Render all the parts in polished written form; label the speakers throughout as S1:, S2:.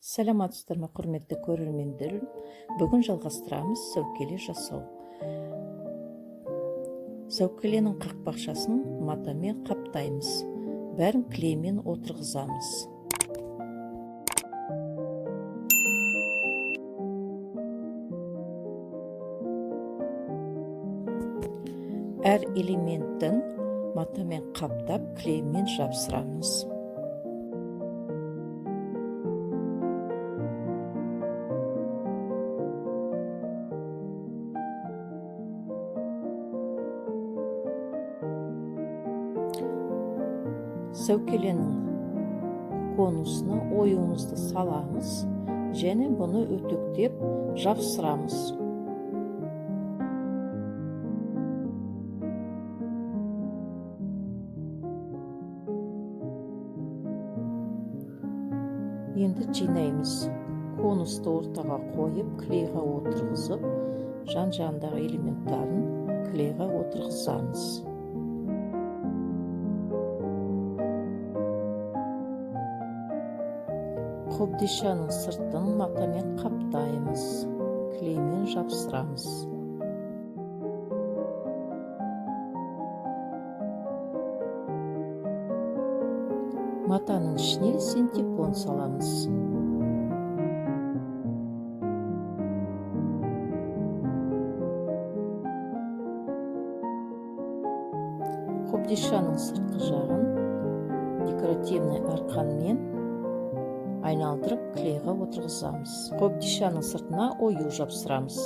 S1: Саламатсыздарбы, құрметті көрермендерім. Бүгін жалғастырамыз сәукеле жасау. Сәукеленің қақпақшасын матамен қаптаймыз. Бәрін клеймен отырғызамыз. Әр элементтің матамен қаптап, клеймен жапсырамыз. Сәукеленің конусына оюымызды саламыз және бұны өтіктеп жапсырамыз. Енді жинаймыз. Конусты ортаға қойып, клейға отырғызып, жан-жағындағы элементтарын клейға отырғызамыз. Қобдишаның сыртын матамен қаптаймыз, клеймен жапсырамыз. Матаның ішіне синтепон саламыз. Қобдишаның сыртқы жағын декоративный арқанмен айналдырып клейға отырғызамыз. Қобдишаның сыртына ою жапсырамыз.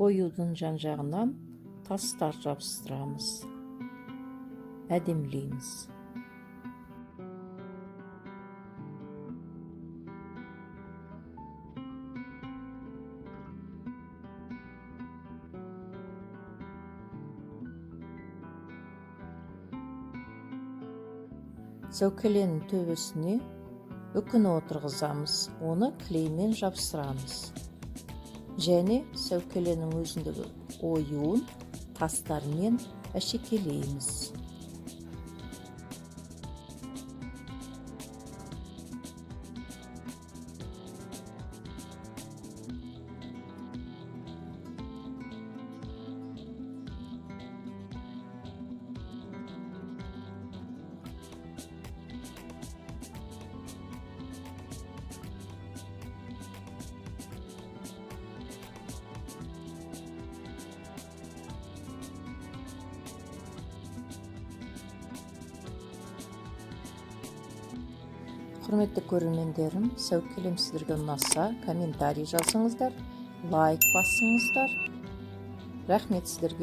S1: Оюдың жан-жағынан тастар жабыстырамыз. Әдемілейміз. Сәукеленің төбесіне үкіні отырғызамыз, оны клеймен жапсырамыз. Және сәукеленің өзіндегі оюын тастармен әшекейлейміз. Құрметті көрермендерім, сәукелем сіздерге ұнаса, комментарий жазыңыздар, лайк басыңыздар. Рахмет сіздерге.